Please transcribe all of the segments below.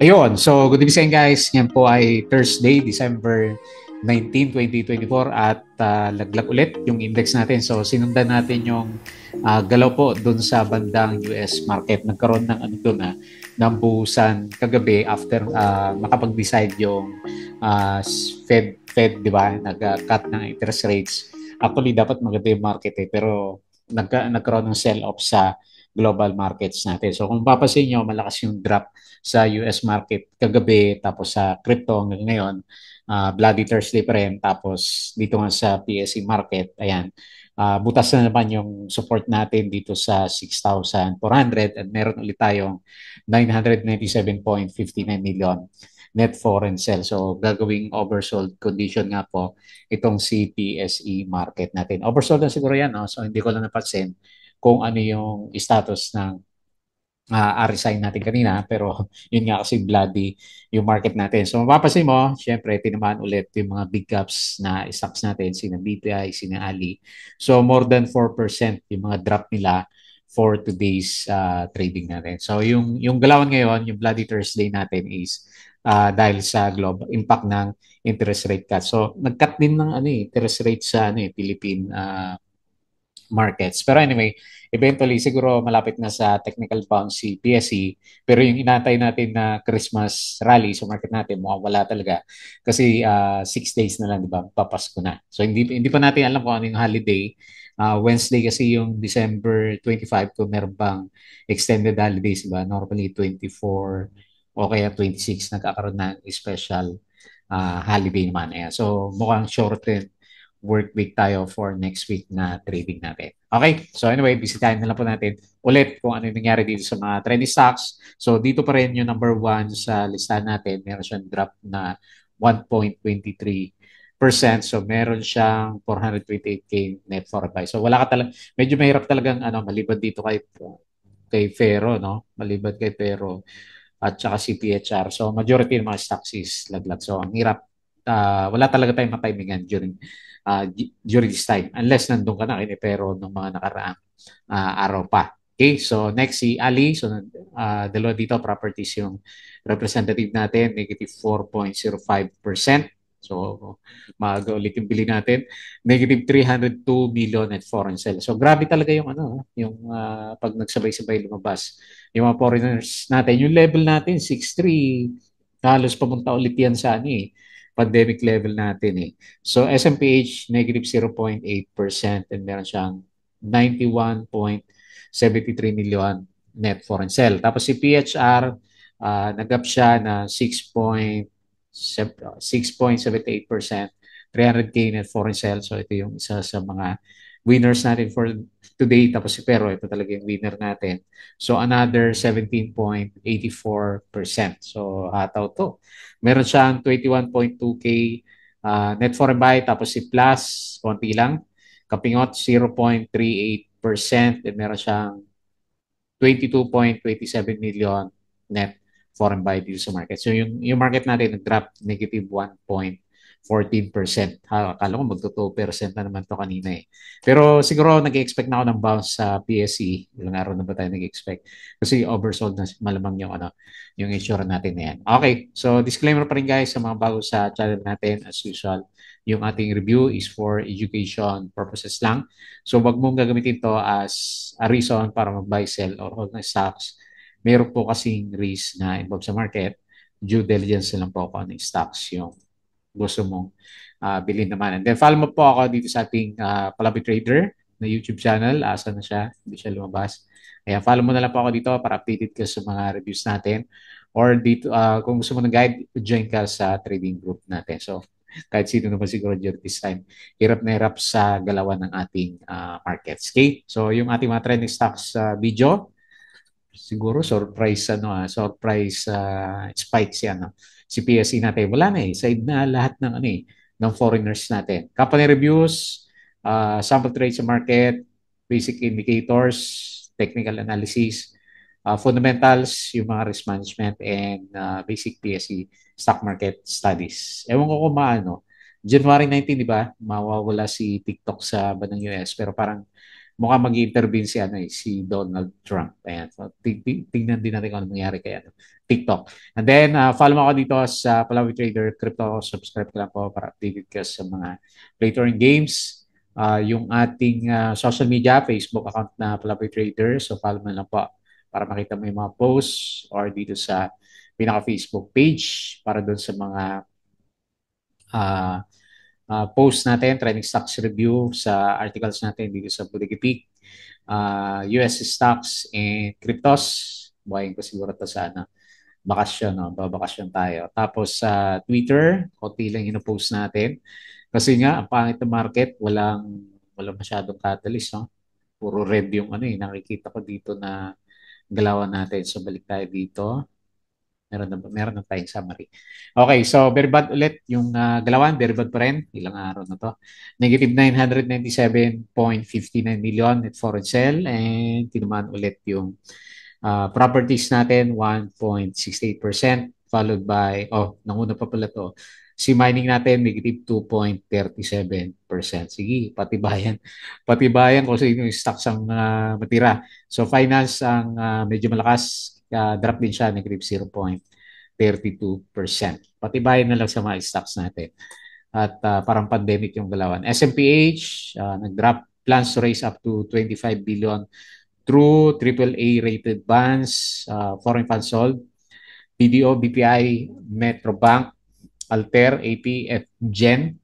Ayun, so good evening guys. Yan po ay Thursday, December 19, 2024 at laglag ulit yung index natin. So sinundan natin yung galaw po dun sa bandang US market. Nagkaroon ng ano dun ng buhusan kagabi after makapag-decide yung Fed, di ba? Nag-cut ng interest rates. Actually, dapat maganda yung market pero nagkaroon ng sell-off sa global markets natin. So kung papasin nyo, malakas yung drop sa US market kagabi, tapos sa crypto hanggang ngayon, Bloody Thursday pa rin, tapos dito nga sa PSE market, ayan, butas na naman yung support natin dito sa 6,400 at meron ulit tayong 997.59 million net foreign sale. So gagawing oversold condition nga po itong si PSE market natin. Oversold na siguro yan, no? So hindi ko lang napansin kung ano yung status ng resign natin kanina, pero yun nga kasi bloody yung market natin. So mapapansin mo, syempre tinamaan ulit yung mga big caps na stocks natin, sina BPI, sina Ali. So more than 4% yung mga drop nila for today's trading natin. So yung galawan ngayon, yung bloody Thursday natin is dahil sa global impact ng interest rate cut. So nag-cut din ng interest rate sa Philippine markets. Pero anyway, eventually siguro malapit na sa technical bounce si PSE, pero yung inatay natin na Christmas rally sa market natin mukhang wala talaga kasi 6 days na lang, di ba? Papasko na. So hindi pa natin alam kung ano yung holiday. Wednesday kasi yung December 25 kung meron bang extended holidays, di ba? Normally 24 o kaya 26 nagkakaroon ng special holiday naman. Ayan. So mukhang shortened work week tayo for next week na trading natin. Okay, so anyway, bisitahin na lang po natin ulit kung ano yung nangyari dito sa mga trending stocks. So dito pa rin yung number one sa listahan natin. Meron siyang drop na 1.23%. So meron siyang 428K net for buy. So wala ka talaga, medyo mahirap talagang maliban dito kay Fero, no? Maliban kay Fero at saka si PHR. So majority ng mga stocks is laglag. So ang hirap, wala talaga tayong matimingan during this time unless nandun ka na pero nung mga nakaraang araw pa. Okay, so next si Ali. So dalawa dito properties yung representative natin, negative 4.05%. So maaga ulit yung bili natin. Negative 302 million at foreign sale. So grabe talaga yung yung pag nagsabay-sabay lumabas yung mga foreigners natin. Yung level natin 6.3, halos pamunta ulit yan sa pandemic level natin So SMPH negative 0.8% and meron siyang 91.73 million net foreign sale. Tapos si PHR, nag-up siya na 6.78%, 300K net foreign sale. So ito yung isa sa mga winners natin for today. Tapos si Pero, ito talaga yung winner natin. So another 17.84%. So hataw to. Meron siyang 21.2K net foreign buy. Tapos si Plus, konti lang. Kapingot, 0.38%. And meron siyang 22.27 million net foreign buy dito sa market. So yung market natin nag-drop negative 1.14%. Akala ko magto 2% na naman to kanina Pero siguro nag-expect na ako ng bounce sa PSE. Ilang araw na ba tayo nag-expect? Kasi oversold na malamang yung insurance natin na yan. Okay, so disclaimer pa rin guys sa mga bago sa channel natin as usual. Yung ating review is for education purposes lang. So wag mong gagamitin to as a reason para mag-buy, sell, or hold ng stocks. Meron po kasing risk na involved sa market. Due diligence na lang po kung anong stocks yung gusto mong bilhin naman. And then follow mo po ako dito sa ating Palabi Trader na YouTube channel. Asa na siya? Hindi siya lumabas. Kaya follow mo na lang po ako dito para updated ka sa mga reviews natin. Or dito, kung gusto mo ng guide, join ka sa trading group natin. So, kahit sino naman siguro during this time, hirap na hirap sa galawan ng ating markets. Okay? So, yung ating mga trending stocks video, siguro surprise spikes yan. Si PSE natin, wala na Side na lahat ng ng foreigners natin. Company reviews, sample trades sa market, basic indicators, technical analysis, fundamentals, yung mga risk management, and basic PSE stock market studies. Ewan ko kung maano. January 19, di ba? Mawawala si TikTok sa banang US. Pero parang mukhang mag-intervene si, ano, si Donald Trump. Ayan. So, tingnan din natin kung ano mangyari kay, ano, TikTok. And then, follow mo ako dito sa Palawi Trader Crypto. Subscribe ka lang po para updated ka sa mga Play Games. Yung ating social media, Facebook account na Palawi Trader. So, follow mo lang po para makita mo yung mga posts or dito sa pinaka-Facebook page para doon sa mga uh, post natin, trending stocks review sa articles natin dito sa Buligi Peak, US stocks and cryptos. Buhayin ko siguro ito sa, ano, bakasyon, no? Babakasyon tayo. Tapos sa Twitter, konti lang ino-post natin. Kasi nga, ang pangit ng market, walang masyadong catalyst, no? Puro red yung, ano, nakikita ko dito na galawan natin. So balik tayo dito. Meron na tayong summary. Okay, so very bad ulit yung galawan, very bad pa rin. Ilang araw na to. Negative 997.59 million net foreign sale and tinamaan ulit yung properties natin 1.68% followed by, nanguna pa pala to. Si mining natin, negative 2.37%. Sige, patibayan. Patibayan kung sino yung stocks ang matira. So finance ang medyo malakas. Drop din siya, negative 0.32%. Patibayan na lang sa mga stocks natin. At parang pandemic yung galawan. SMPH, nag-drop plans to raise up to 25 billion through AAA rated bonds, foreign funds sold, BDO, BPI, Metrobank, Alter, AP, FGen,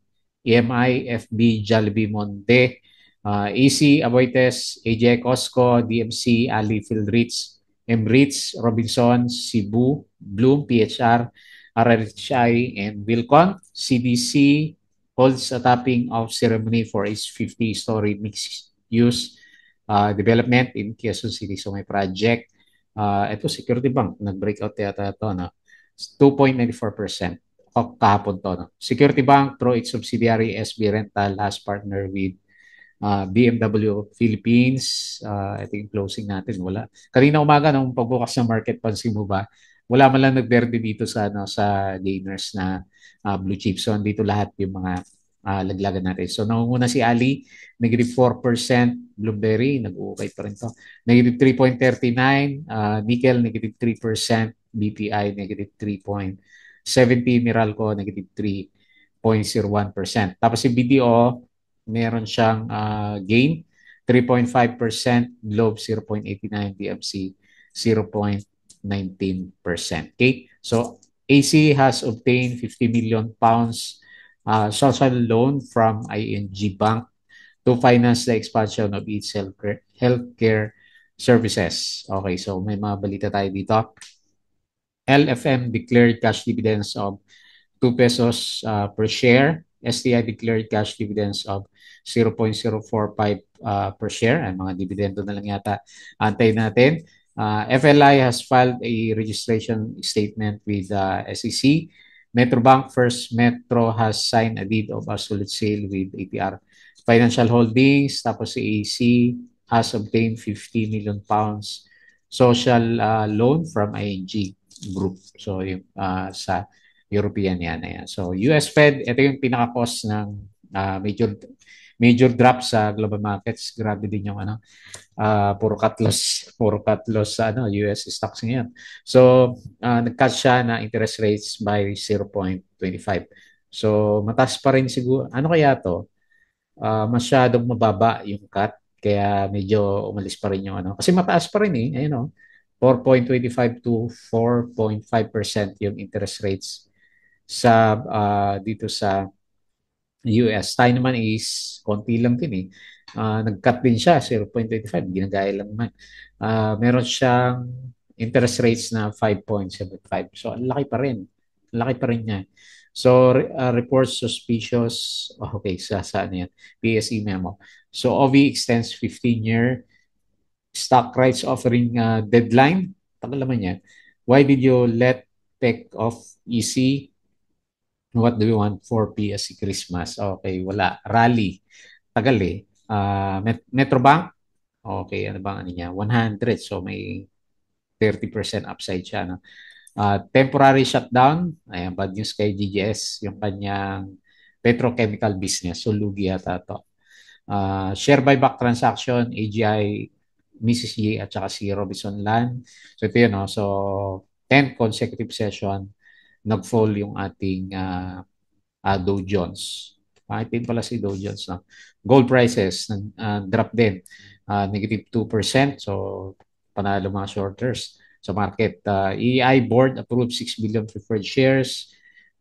EMI, FB, Jollibee, Monde, AC, Aboites, AJ Costco, DMC, Ali, Philrich, MRITS, Robinson, Cebu, Bloom, PHR, RRHI, and Wilcon. CDC holds a tapping off ceremony for its 50-story mixed-use development in Quezon City. So may project. Ito, Security Bank, nag-breakout yata ito, no? 2.94%. Kahapon to. No? Security Bank, through its subsidiary SB Rental, has partnered with BMW Philippines. I think closing natin, wala. Kanina umaga, nung pagbukas ng market, pansin mo ba, wala man lang nagberde dito sa, ano, sa gainers na blue chips. So, dito lahat yung mga laglagan natin. So, nangunguna si Ali, negative 4%, Bloomberry, nag-uukay pa rin to. Negative 3.39, Nickel, negative 3%, BPI, negative 3.70, Meralco, negative 3.01%. Tapos si BDO, meron siyang gain, 3.5%, Globe 0.89, DMC 0.19%. Okay? So, AC has obtained 50 million pounds social loan from ING Bank to finance the expansion of its healthcare services. Okay, so may mga balita tayo dito. LFM declared cash dividends of 2 pesos per share. STI declared cash dividends of 0.045 per share. Ang mga dividendo na lang yata antay natin. FLI has filed a registration statement with SEC. Metrobank First Metro has signed a deed of absolute sale with APR Financial Holdings. Tapos si AC has obtained 50 million pounds social loan from ING Group. So yung sa European yan. Ayan. So US Fed, ito yung pinaka-cause ng major drop sa global markets. Grabe din yung, ano, puro cut loss sa, ano, US stocks ngayon. So nag-cut siya na interest rates by 0.25. So mataas pa rin siguro. Ano kaya to? Masyadong mababa yung cut kaya medyo umalis pa rin yung, ano. Kasi mataas pa rin eh. Ayun, oh. 4.25 to 4.5% yung interest rates sa dito sa US. Tayo naman is konti lang din eh. Nag-cut din siya, 0.25, ginagaya lang naman. Meron siyang interest rates na 5.75. So, ang laki pa rin. Ang laki pa rin niya. So, reports suspicious. Okay, ano yan? PSE memo. So, OV extends 15-year stock rights offering deadline. Tagal naman yan. Why did you let take off EC? What do we want for PSC Christmas? Okay, wala. Rally. Tagal eh. Metrobank. Okay, ano bang ano niya? 100. So may 30% upside siya. No? Temporary shutdown. Ayan, bad news kay GGS. Yung kanyang petrochemical business. So lugi yata to. Share buyback transaction, AGI, Mrs. Yi at saka si Robinson Land. So ito yun, no? So 10 consecutive session, nag-fall yung ating Dow Jones. Makipin pala si Dow Jones. No? Gold prices, drop din. Negative 2%. So, panalo mga shorters sa market. EI board approved 6 billion preferred shares.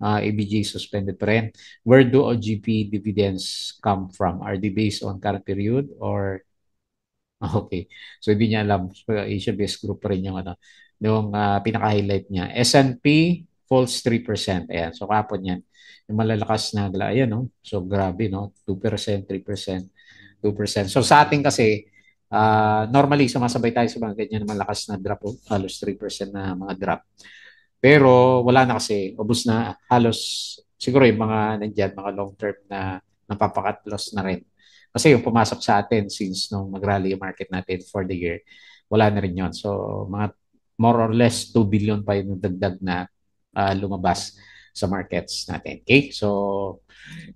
ABG suspended pa rin. Where do OGP dividends come from? Are they based on current period or okay. So hindi niya alam. So, Asia Best Group pa rin yung ano, yung pinaka-highlight niya. S&P falls 3%. Ayan. So kapon yan. Yung malalakas na gala. Ayan, no? So grabe, no? 2%, 3%, 2%. So sa atin kasi, normally sumasabay tayo sa mga ganyan na malakas na drop. Halos 3% na mga drop. Pero wala na kasi. Ubus na halos, siguro yung mga nandyan, mga long term na napapakat loss na rin. Kasi yung pumasok sa atin since nung mag-rally yung market natin for the year, wala na rin yun. So, mga more or less 2 billion pa yung dagdag na lumabas sa markets natin. Okay? So,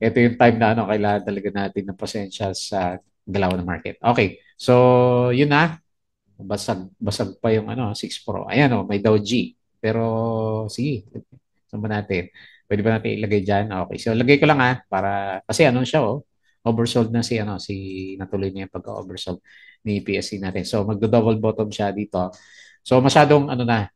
ito yung time na ano, kailangan talaga natin ng pasensya sa galaw ng market. Okay. So, yun na. Basag pa yung ano, 6 Pro. Ayan oh, may Dow G. Pero, sige. Saan ba natin? Pwede ba natin ilagay dyan? Okay. So, lagay ko lang para, kasi ano siya oh, oversold na si ano si natuloy niya yung pagka-oversold ni PSC natin. So magdo-double bottom siya dito. So masyadong ano na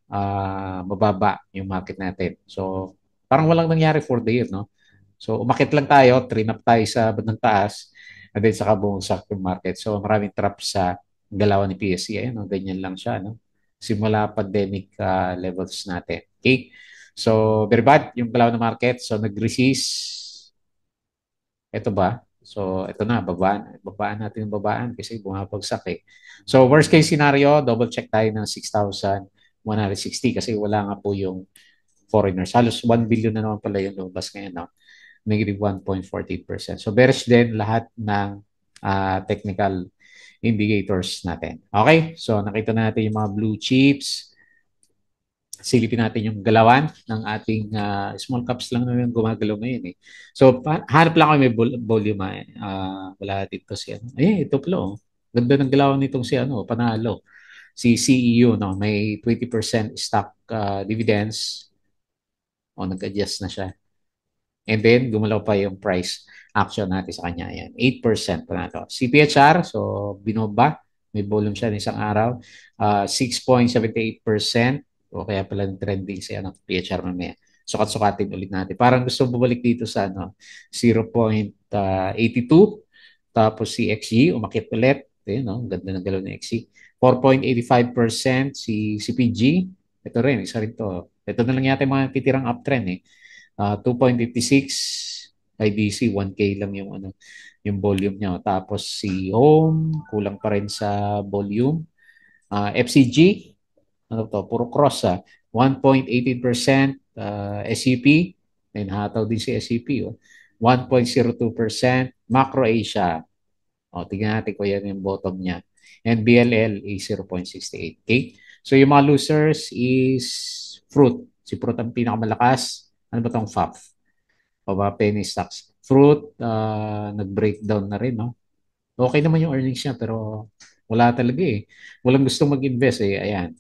mababa yung market natin. So parang walang nangyari for the year, no? So umakit lang tayo, train up tayo sa bandang taas and then saka bumagsak yung market. So maraming trap sa galawan ni PSC. Ayun, no? Ganyan lang siya, no? Simula pandemic levels natin. Okay? So very bad yung galaw ng market. So nag-resist. Ito ba? So, ito na, babaan natin yung babaan kasi bumabagsak eh. So, worst case scenario, double check tayo ng 6,160 kasi wala nga po yung foreigners. Halos 1 billion na naman pala yung lumabas ngayon, no? Negative 1.48%. So, bearish din lahat ng technical indicators natin. Okay? So, nakita natin yung mga blue chips, silipin natin yung galawan ng ating small caps lang naman yung gumagalaw ngayon eh. So, hanap lang ako may volume wala dito si ano. Ito pala oh. Ganda ng galawan nitong si ano, panalo. Si CEO, no? May 20% stock dividends. O, nag-adjust na siya. And then, gumalaw pa yung price action natin sa kanya. Ayan, 8% pa na to. CPHR, so binoba. May volume siya ng isang araw. 6.78%. O kaya pala trending si ano, PHR mamaya. Sukat-sukatin ulit natin. Parang gusto bumalik dito sa ano, 0.82. Tapos si XG, umakit ulit. Ayun, no? Ganda ng galaw ng XG. 4.85% si CPG. Ito rin, isa rin to. Ito na lang yata yung mga titirang uptrend eh. 2.56 IDC 1K lang yung ano yung volume niya. Tapos si Home kulang pa rin sa volume. FCG ano to puro cross 1.18% SCP then hataw din si SCP 1.02% Macro Asia. Tingnan natin kung yan yung bottom niya. And BLL is 0.68. Okay? So yung mga losers is Fruit. Si Fruit ang pinakamalakas. Ano ba tong FAF? Baba penny stocks. Fruit, nag-breakdown na rin, no? Okay naman yung earnings niya, pero wala talaga eh. Walang gustong mag-invest eh. Ayan,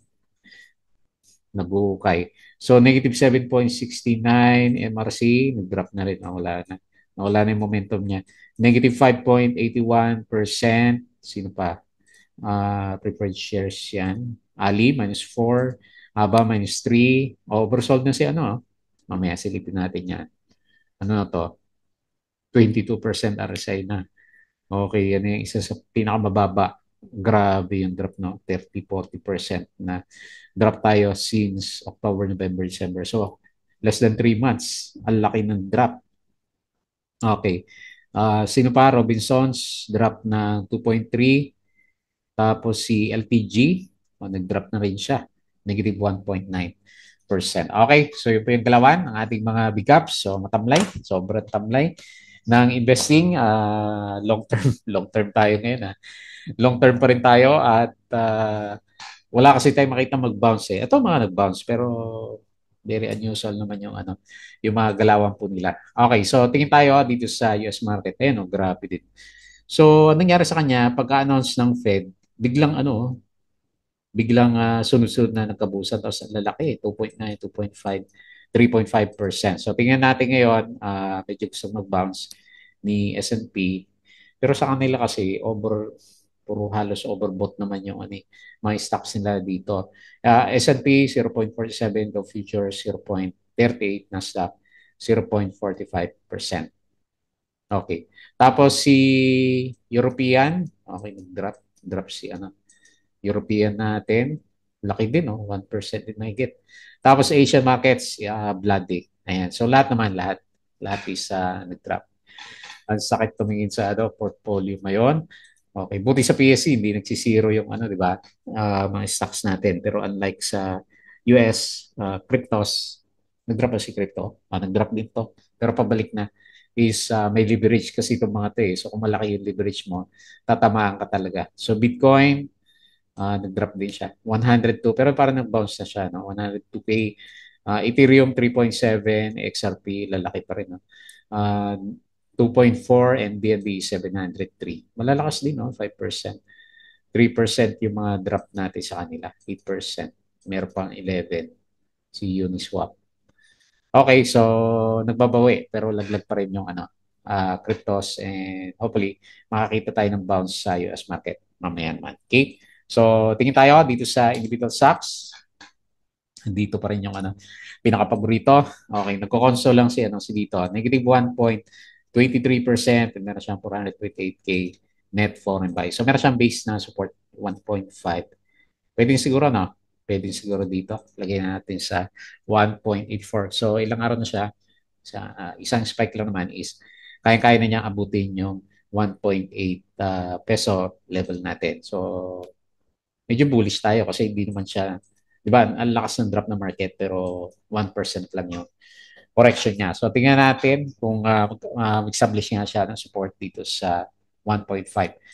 nag-uukay. So, negative 7.69 MRC, nag-drop na rin. Nawala na. Nawala na yung momentum niya. Negative 5.81%. Sino pa? Preferred shares yan. Ali, minus 4. Aba, minus 3. Oversold na si ano. Mamaya silipin natin yan. Ano na to? 22% RSI na. Okay, yan yung isa sa pinakamababa. Grabe yung drop, no? 30-40% na drop tayo since October, November, December. So, less than 3 months. Ang laki ng drop. Okay. Sino pa? Robinsons, drop na 2.3. Tapos si LPG, nag-drop na rin siya. Negative 1.9%. Okay, so yun po yung galawan ng ating mga big caps. So matamlay, sobrang tamlay ng investing. Long term, long term tayo ngayon. Long term pa rin tayo at wala kasi tayong makita mag-bounce eh. Ito mga nag-bounce pero very unusual naman yung ano, yung mga galawan po nila. Okay, so tingin tayo dito sa US market. Ayun, grabe din. So, anong nangyari sa kanya, pagka-announce ng Fed, biglang sunod-sunod na nagkabusan. Tapos ang lalaki, 2.9, 2.5, 3.5%. So, tingnan natin ngayon, medyo gusto mag-bounce ni S&P. Pero sa kanila kasi, puro halos overbought naman yung mga stocks nila dito. S&P 0.47, Dow Futures 0.38, Nasdaq 0.45%. Okay. Tapos si European, okay, drop si European natin. Laki din, no? 1% din mahigit. Tapos Asian markets, bloody. Ayan. So lahat is nag-drop. Ang sakit tumingin sa portfolio ngayon. Okay, buti sa PSE hindi nagsisiro yung di ba? Mga stocks natin. Pero unlike sa US cryptos, nag-drop na si crypto. Nag-drop din to. Pero pabalik na is may leverage kasi itong mga to eh. So kung malaki yung leverage mo, tatamaan ka talaga. So Bitcoin, nag-drop din siya. 102, pero parang nag-bounce na siya, no? 102K. Ethereum 3.7, XRP, lalaki pa rin, no? Uh, 2.4 and BNB 703. Malalakas din, no? 5%. 3% yung mga drop natin sa kanila. 8%. Meron pang 11 si Uniswap. Okay, so nagbabawi pero laglag pa rin yung cryptos and hopefully makakita tayo ng bounce sa US market mamaya naman. Okay? So tingin tayo dito sa individual stocks. Dito pa rin yung pinaka-paborito. Okay, nagko-console lang si dito. Negative 1.23% and meron siyang 428K net foreign buy. So meron siyang base na support 1.5. Pwede siguro, no? Pwede siguro dito. Lagyan natin sa 1.84. So, ilang araw na siya. Sa isang spike lang naman is kaya-kaya na niyang abutin yung 1.8 peso level natin. So, medyo bullish tayo kasi hindi naman siya, di ba, ang lakas ng drop ng market pero 1% lang yung correction niya. So, tingnan natin kung mag-establish nga siya ng support dito sa 1.5.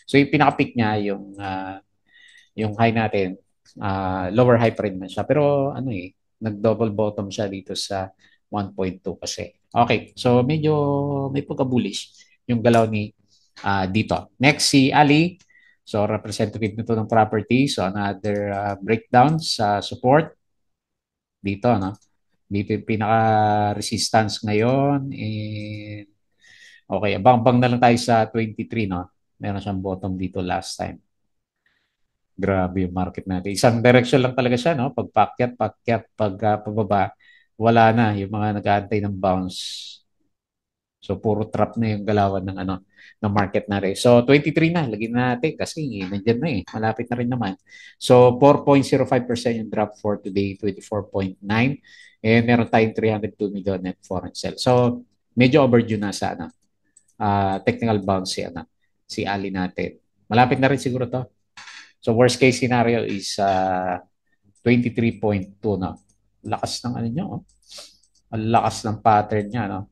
So, yung pinaka-peak niya, yung high natin, lower high pa rin man siya. Pero nag-double bottom siya dito sa 1.2 kasi. Okay, so medyo may pagka-bullish yung galaw ni dito. Next, si Ali. So, representative nito ng property. So, another breakdown sa support dito, no? Dito yung pinaka-resistance ngayon. And, okay, abang-abang na lang tayo sa 23, no? Meron siyang bottom dito last time. Grabe yung market natin. Isang direction lang talaga siya, no? Pag pakyat, pag pababa, wala na yung mga nag-aantay ng bounce. So puro trap na yung galawan ng market natin. So 23 na, lagyan na natin kasi nandiyan na eh. Malapit na rin naman. So 4.05% yung drop for today, 24.9. And meron tayong 302 million net foreign sale. So medyo overdue na sa technical bounce si Ali natin. Malapit na rin siguro to. So worst case scenario is 23.2 no. Lakas ng nyo. Oh. Ang lakas ng pattern niya no.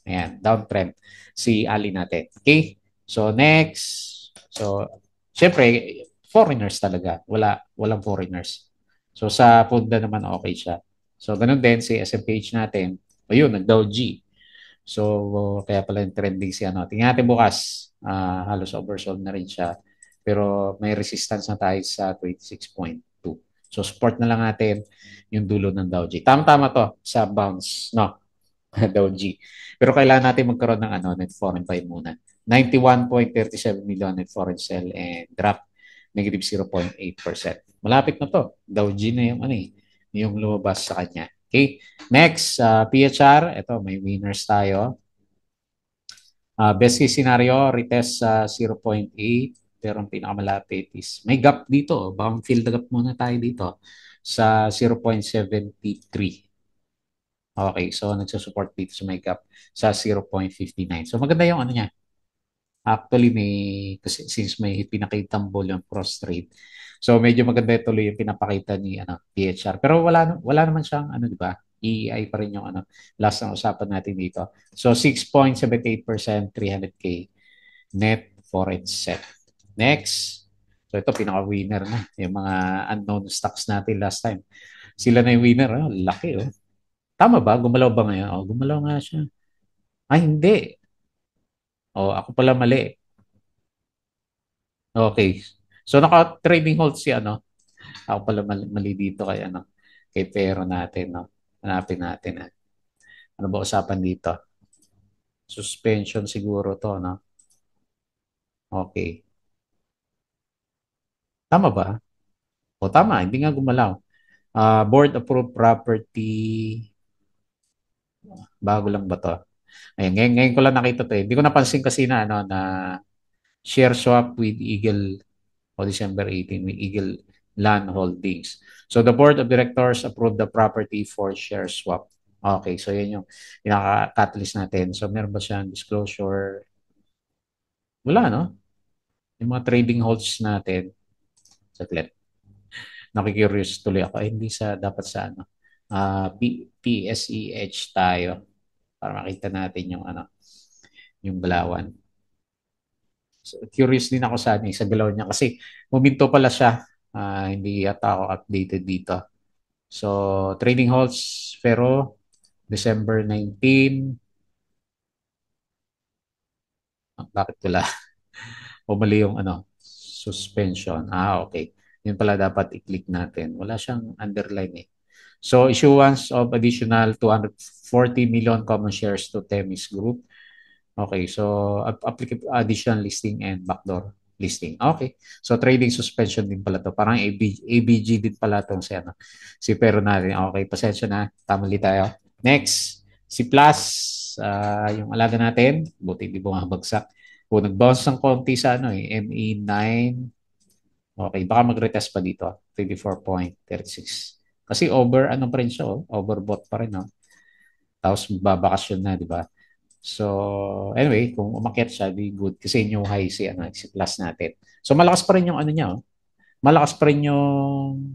Ayan, downtrend si Ali natin. Okay? So next. So syempre foreigners talaga. Walang foreigners. So sa punda naman okay siya. So ganun din si SMPH natin. O yun, nag-Dow G. So kaya pala yung trending si Tingnan natin bukas. Halos oversold na rin siya. Pero may resistance na tayo sa 26.2. So support na lang natin yung dulo ng Dow G. Tama-tama to sa bounce, no? Dow G. Pero kailangan natin magkaroon ng net foreign buy muna. 91.37 million net foreign sell and drop negative 0.8%. Malapit na to. Dow G na yung lumabas sa kanya. Okay? Next, PHR. Ito, may winners tayo. Best case scenario, retest sa 0.8. Pero ang pinakamalapit is may gap dito. Baka fill the gap muna tayo dito sa 0.73. Okay, so nagsusupport dito sa may gap sa 0.59. So maganda yung niya. Actually, kasi since may pinakitang yung cross trade. So medyo maganda tuloy yung pinapakita ni PHR. Pero wala naman siyang di ba? EEI pa rin yung last na usapan natin dito. So 6.78%, 300K net foreign set. Next. So ito pinaka-winner na. Yung mga unknown stocks natin last time. Sila na yung winner. Laki oh. Tama ba? Gumalaw ba ngayon? Gumalaw nga siya. Ay, hindi. Ako pala mali. Okay. So naka-trading hold si ano. Ako pala mali dito kay ano. Kay Pero natin, no. Hanapin natin. Ano ba usapan dito? Suspension siguro to, no? Okay. Tama ba? O tama, hindi nga gumalaw. Board approved property. Bago lang ba to? Ayun, ngayon ko lang nakita to eh. Hindi ko napansin kasi na ano na share swap with Eagle o December 18 with Eagle Land Holdings. So the board of directors approved the property for share swap. Okay, so yan yung pinaka-catalyst natin. So meron ba siyang disclosure? Wala, no? Yung mga trading holds natin. Saglit. Nakikurious tuloy ako. Ay, hindi sa, dapat sa ano. PSEH tayo para makita natin yung ano, yung galawan. So, curious din ako sa, ano, sa galaw niya kasi huminto pala siya. Hindi yata ako updated dito. So, trading halts, pero December 19, bakit wala? Mali yung ano, suspension. Okay. Yun pala dapat i-click natin. Wala siyang underline eh. So, issuance of additional 240 million common shares to Temis Group. Okay, so applicable additional listing and backdoor listing. Okay. So trading suspension din pala to. Parang ABG din pala tong si ano. Si Pero natin. Okay, pasensya na. Tamali tayo. Next, si Plus, yung alaga natin, buti hindi bumabagsak. Kung nag-bounce ng konti sa ano eh, ME9. Okay, baka mag-retest pa dito. 24.36. Kasi over, ano pa rin siya, oh, overbought pa rin, no? Tapos babakasyon na, di ba? So, anyway, kung umakyat siya, di good. Kasi yung high si, ano, si plus natin. So, malakas pa rin yung ano niya, oh. Malakas pa rin yung,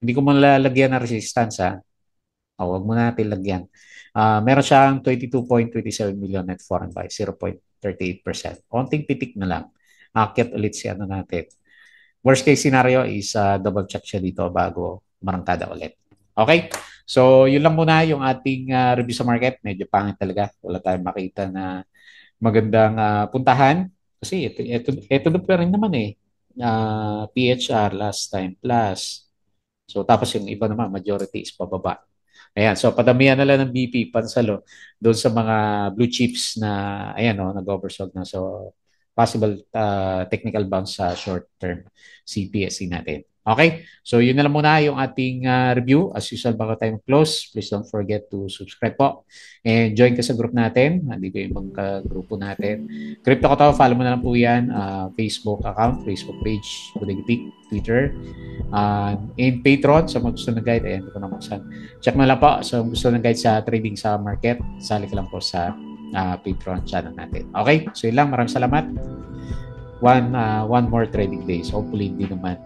hindi ko malalagyan ng resistance, ha. Wag mo natin lagyan. Meron siyang 22.27 million net foreign buy, 0.38%. Konting titik na lang. Akyat ulit si ano natin. Worst case scenario is double check siya dito bago marangkada ulit. Okay? So, yun lang muna yung ating review sa market. Medyo pangit talaga. Wala tayong makita na magandang puntahan. Kasi ito na pa rin naman eh. PHR last time plus. So, tapos yung iba naman, majority is pababa. Ayan, so padamihan na lang ng BP pansalo doon sa mga blue chips na ayan no, nag-oversold na. So possible technical bounce sa short term CPSC natin. Okay? So yun na lang muna yung ating review. As usual, bago tayo close, please don't forget to subscribe po. And join ka sa group natin. Nandito yung mga grupo natin. Crypto ko to, follow mo na lang po yan. Facebook account, Facebook page, Bodega Peak, Twitter, in Patreon sa mga gusto ng guide. Ayan, ko na buksan. Check mo lang po sa gusto ng guide sa trading sa market. Sali ka lang po sa Patreon channel natin. Okay? So yun lang. Maraming salamat. One more trading day. So hopefully hindi naman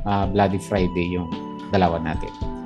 Bloody Friday yung dalawa natin.